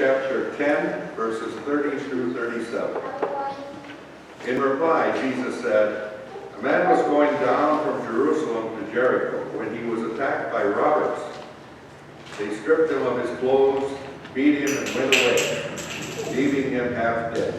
chapter 10, verses 30 through 37. In reply, Jesus said, "A man was going down from Jerusalem to Jericho when he was attacked by robbers. They stripped him of his clothes, beat him, and went away, leaving him half dead.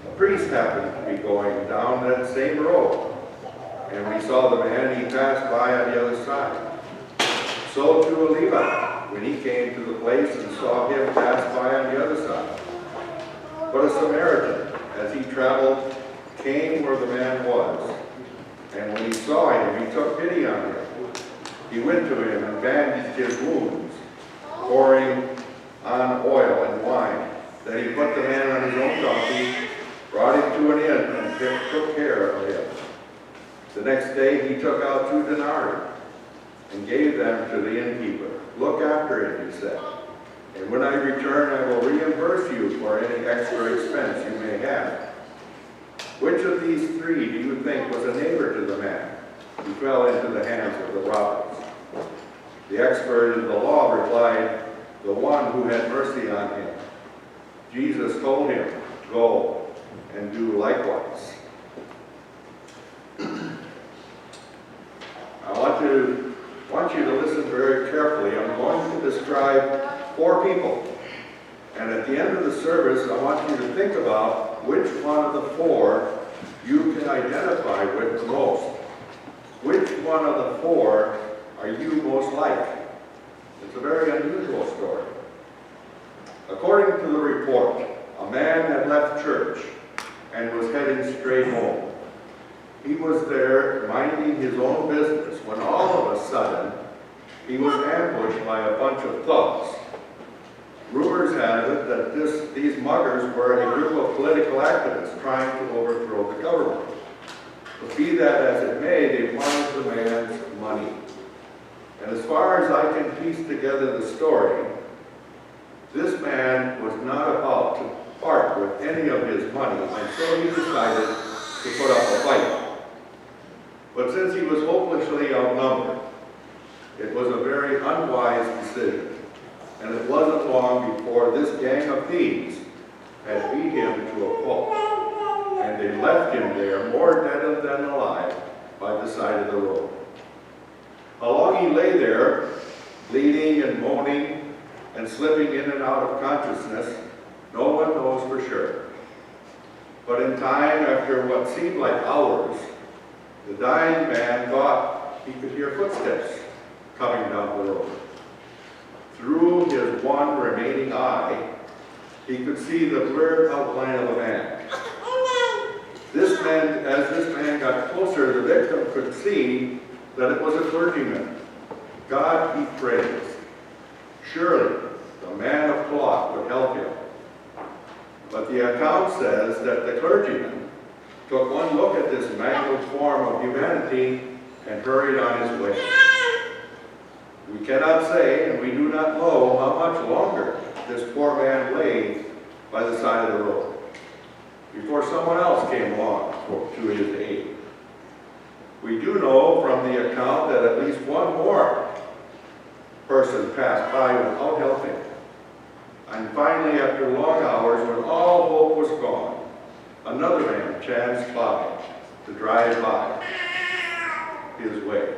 A priest happened to be going down that same road, and when he saw the man, he passed by on the other side. So too a Levite, when he came to the place and saw him, pass by on the other side. But a Samaritan, as he traveled, came where the man was, and when he saw him, he took pity on him. He went to him and bandaged his wounds, pouring on oil and wine. Then he put the man on his own donkey, brought him to an inn, and took care of him. The next day he took out 2 denarii and gave them to the innkeeper. 'Look after him,' he said, 'and when I return I will reimburse you for any extra expense you may have.' Which of these 3 do you think was a neighbor to the man who fell into the hands of the robbers?" The expert in the law replied, "The one who had mercy on him." Jesus told him, "Go and do likewise." I want you to listen very carefully. I'm going to describe 4 people. And at the end of the service, I want you to think about which one of the 4 you can identify with the most. Which one of the 4 are you most like? It's a very unusual story. According to the report, a man had left church and was heading straight home. He was there minding his own business when all of a sudden he was ambushed by a bunch of thugs. Rumors have it that these muggers were a group of political activists trying to overthrow the government. But be that as it may, they wanted the man's money. And as far as I can piece together the story, this man was not about to part with any of his money, and so he decided to put up a fight. But since he was hopelessly outnumbered, it was a very unwise decision. And it wasn't long before this gang of thieves had beat him to a pulp. And they left him there more dead than alive by the side of the road. How long he lay there, bleeding and moaning and slipping in and out of consciousness, no one knows for sure. But in time, after what seemed like hours, the dying man thought he could hear footsteps coming down the road. Through his one remaining eye, he could see the blurred outline of a man. As this man got closer, the victim could see that it was a clergyman. God be praised. Surely the man of cloth would help him. But the account says that the clergyman took one look at this mangled form of humanity and hurried on his way. We cannot say, and we do not know how much longer this poor man lay by the side of the road before someone else came along to his aid. We do know from the account that at least one more person passed by without helping. And finally, after long hours, when all hope was gone, another man chanced by to drive by his way.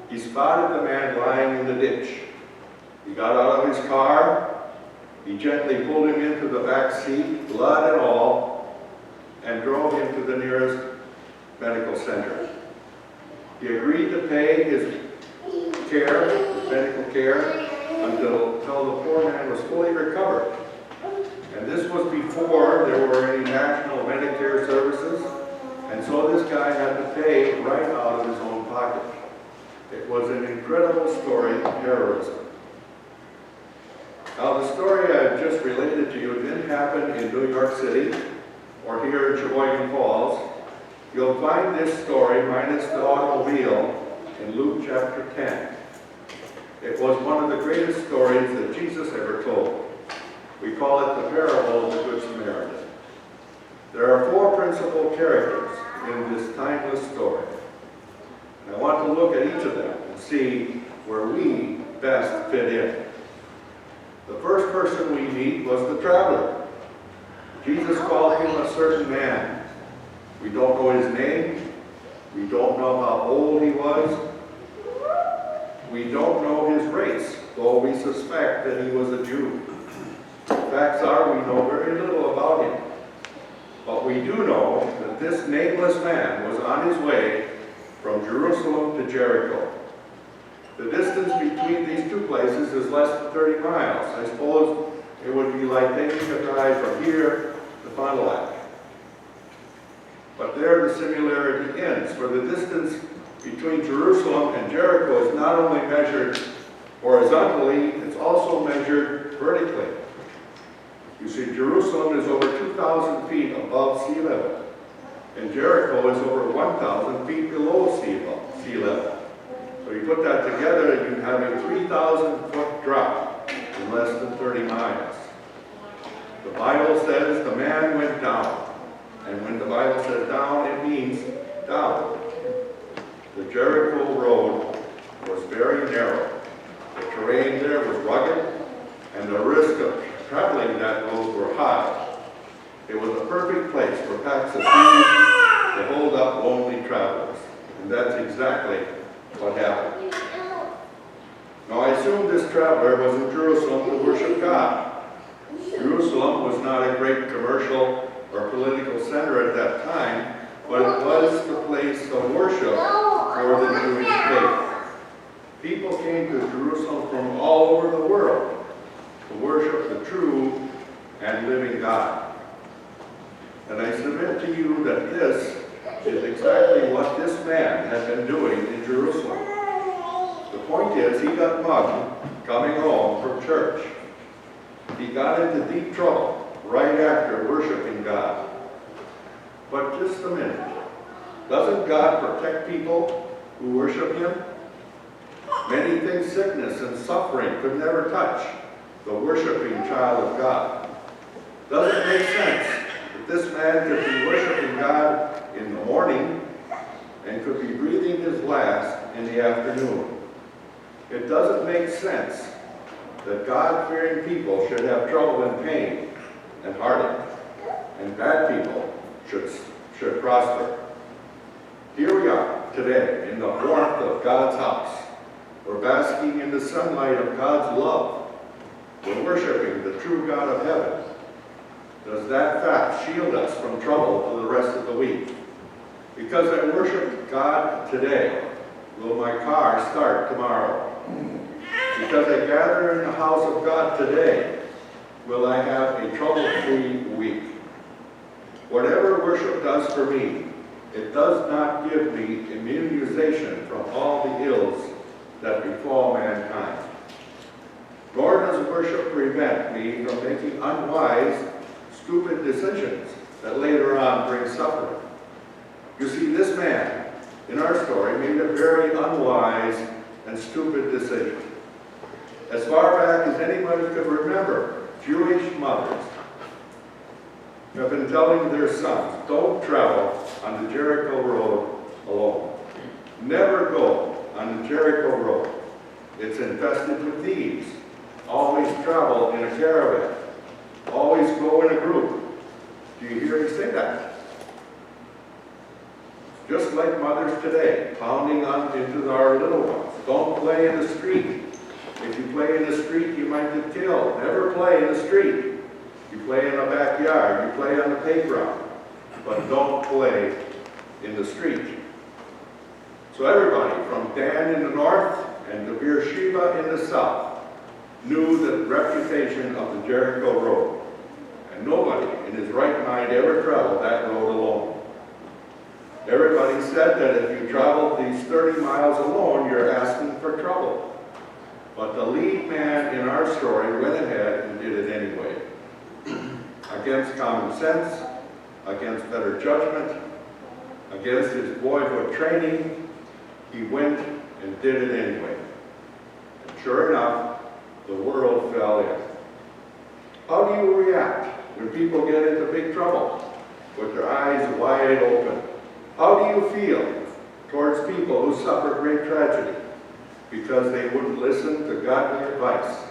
He spotted the man lying in the ditch. He got out of his car, he gently pulled him into the back seat, blood and all, and drove him to the nearest medical center. He agreed to pay his medical care, until the poor man was fully recovered. And this was before there were any national Medicare services, and so this guy had to pay right out of his own pocket. It was an incredible story of heroism. Now, the story I've just related to you didn't happen in New York City or here in Sheboygan Falls. You'll find this story, minus the automobile, in Luke chapter 10. It was one of the greatest stories that Jesus ever told. We call it the parable of the Good Samaritan. There are 4 principal characters in this timeless story. And I want to look at each of them and see where we best fit in. The first person we meet was the traveler. Jesus called him a certain man. We don't know his name. We don't know how old he was. We don't know his race, though we suspect that he was a Jew. Facts are, we know very little about him. But we do know that this nameless man was on his way from Jerusalem to Jericho. The distance between these two places is less than 30 miles. I suppose it would be like taking a drive from here to Fond du Lac. But there the similarity ends, for the distance between Jerusalem and Jericho is not only measured horizontally, it's also measured vertically. You see, Jerusalem is over 2,000 feet above sea level, and Jericho is over 1,000 feet below sea level. So you put that together and you have a 3,000-foot drop in less than 30 miles. The Bible says the man went down. And when the Bible says down, it means down. The Jericho road was very narrow. The terrain there was rugged, and the risk of traveling that road were high. It was a perfect place for packs of thieves to hold up lonely travelers. And that's exactly what happened. Now I assume this traveler was in Jerusalem to worship God. Jerusalem was not a great commercial or political center at that time, but it was the place of worship for the Jewish faith. People came to Jerusalem from all over the world to worship the true and living God. And I submit to you that this is exactly what this man had been doing in Jerusalem. The point is, he got mugged coming home from church. He got into deep trouble right after worshiping God. But just a minute. Doesn't God protect people who worship Him? Many think sickness and suffering could never touch the worshiping child of God. Does it make sense that this man could be worshiping God in the morning and could be breathing his last in the afternoon? It doesn't make sense that God-fearing people should have trouble and pain and heartache, and bad people should prosper. Here we are today in the warmth of God's house. We're basking in the sunlight of God's love. We're worshiping the true God of heaven. Does that fact shield us from trouble for the rest of the week? Because I worship God today, will my car start tomorrow? Because I gather in the house of God today, will I have a trouble-free week? Whatever worship does for me, it does not give me immunization from all the ills that befall mankind. Nor does worship prevent me from making unwise, stupid decisions that later on bring suffering. You see, this man in our story made a very unwise and stupid decision. As far back as anybody could remember, Jewish mothers have been telling their sons, don't travel on the Jericho road alone. Never go on the Jericho road. It's infested with thieves. Always travel in a caravan. Always go in a group. Do you hear me say that? Just like mothers today, pounding on into our little ones. Don't play in the street. If you play in the street, you might get killed. Never play in the street. You play in the backyard. You play on the playground. But don't play in the street. So everybody, from Dan in the north and to Beersheba in the south, knew the reputation of the Jericho road. And nobody in his right mind ever traveled that road alone. Everybody said that if you traveled these 30 miles alone, you're asking for trouble. But the lead man in our story went ahead and did it anyway. Against common sense, against better judgment, against his boyhood training, he went and did it anyway. And sure enough, the world fell in. How do you react when people get into big trouble with their eyes wide open? How do you feel towards people who suffer great tragedy because they wouldn't listen to godly advice?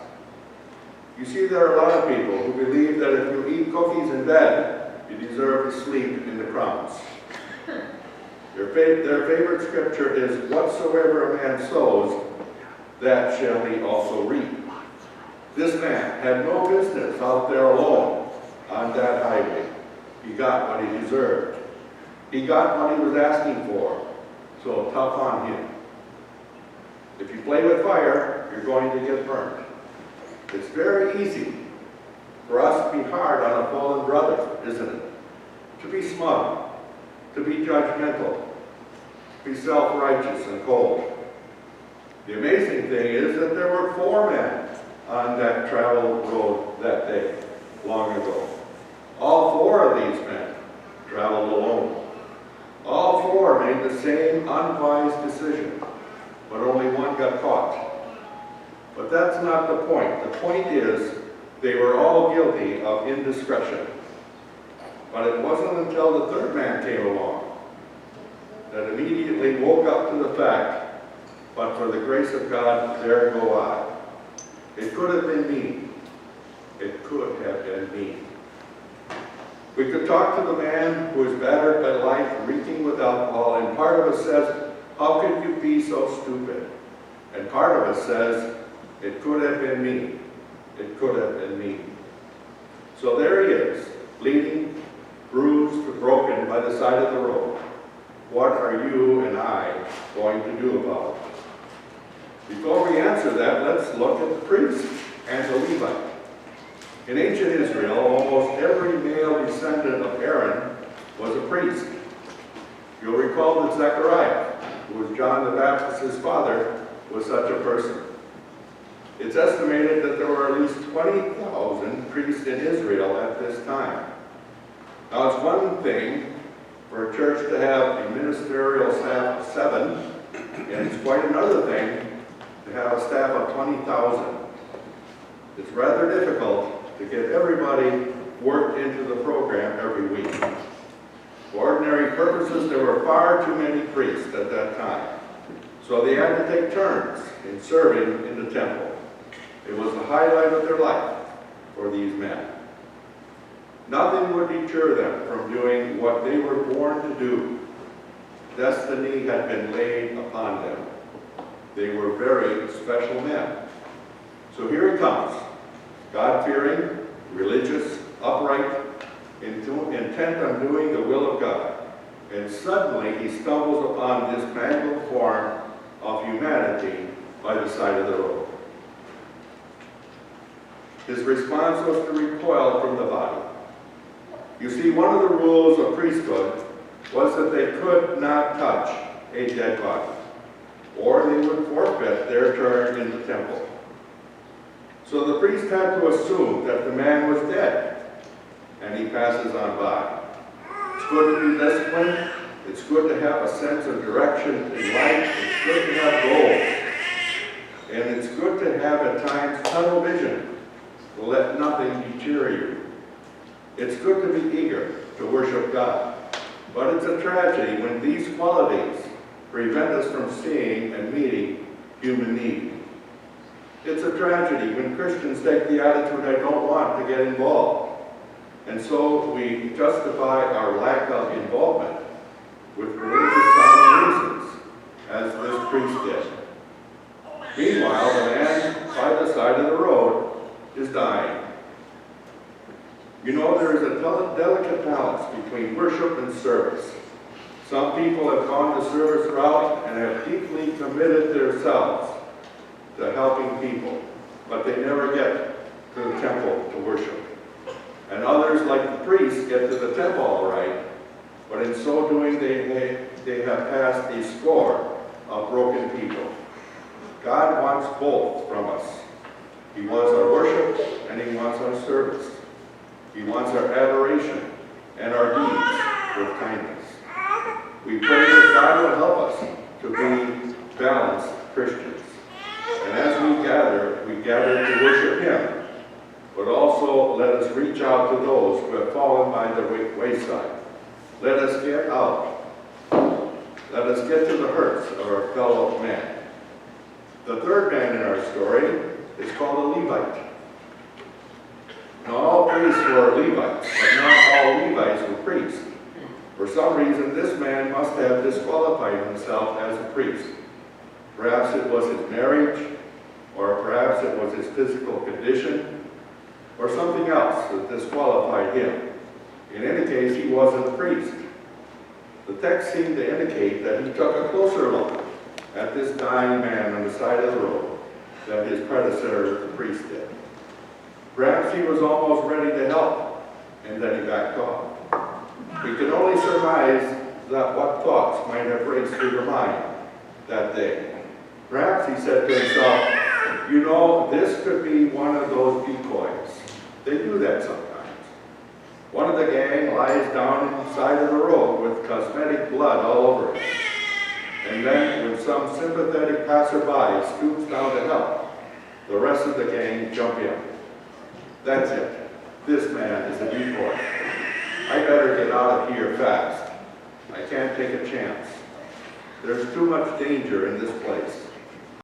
You see, there are a lot of people who believe that if you eat cookies in bed, you deserve to sleep in the crumbs. Their favorite scripture is, whatsoever a man sows, that shall he also reap. This man had no business out there alone on that highway. He got what he deserved. He got what he was asking for, so tough on him. If you play with fire, you're going to get burnt. It's very easy for us to be hard on a fallen brother, isn't it? To be smug, to be judgmental, to be self-righteous and cold. The amazing thing is that there were 4 men on that travel road that day, long ago. All 4 of these men traveled alone. All 4 made the same unwise decision, but only one got caught. But that's not the point. The point is, they were all guilty of indiscretion. But it wasn't until the 3rd man came along that immediately woke up to the fact, but for the grace of God, there go I. It could have been me. It could have been me. We could talk to the man who is battered by life, reeking with alcohol, and part of us says, how could you be so stupid? And part of us says, it could have been me. It could have been me. So there he is, bleeding, bruised, broken by the side of the road. What are you and I going to do about it? Before we answer that, let's look at the priest and the Levite. In ancient Israel, almost every male descendant of Aaron was a priest. You'll recall that Zechariah, who was John the Baptist's father, was such a person. It's estimated that there were at least 20,000 priests in Israel at this time. Now, it's one thing for a church to have a ministerial staff of 7, and it's quite another thing to have a staff of 20,000. It's rather difficult to get everybody worked into the program every week. For ordinary purposes, there were far too many priests at that time. So they had to take turns in serving in the temple. It was the highlight of their life for these men. Nothing would deter them from doing what they were born to do. Destiny had been laid upon them. They were very special men. So here he comes, God-fearing, religious, upright, intent on doing the will of God. And suddenly he stumbles upon this mangled form of humanity by the side of the road. His response was to recoil from the body. You see, one of the rules of priesthood was that they could not touch a dead body, or they would forfeit their turn in the temple. So the priest had to assume that the man was dead, and he passes on by. It's good to be disciplined. It's good to have a sense of direction in life. It's good to have goals. And it's good to have at times tunnel vision, to let nothing deter you. It's good to be eager to worship God. But it's a tragedy when these qualities prevent us from seeing and meeting human need. It's a tragedy when Christians take the attitude, I don't want to get involved. And so we justify our lack of involvement with religious sounding reasons, as this priest did. Meanwhile, the man by the side of the road is dying. You know, there is a delicate balance between worship and service. Some people have gone the service route and have deeply committed themselves to helping people, but they never get to the temple to worship. And others, like the priests, get to the temple all right, but in so doing they have passed a score of broken people. God wants both from us. He wants our worship and he wants our service. He wants our adoration and our deeds with kindness. We pray that God will help us to be balanced Christians. And as we gather to worship Him, but also let us reach out to those who have fallen by the wayside. Let us get out. Let us get to the hurts of our fellow man. The third man in our story is called a Levite. were Levites, but not all Levites were priests. For some reason, this man must have disqualified himself as a priest. Perhaps it was his marriage, or perhaps it was his physical condition, or something else that disqualified him. In any case, he wasn't a priest. The text seemed to indicate that he took a closer look at this dying man on the side of the road than his predecessor, the priest, did. Perhaps he was almost ready to help, and then he backed off. We can only surmise that what thoughts might have raced through your mind that day. Perhaps he said to himself, you know, this could be one of those decoys. They do that sometimes. One of the gang lies down on the side of the road with cosmetic blood all over it. And then when some sympathetic passerby scoops down to help, the rest of the gang jump in. That's it. This man is a decoy. I better get out of here fast. I can't take a chance. There's too much danger in this place.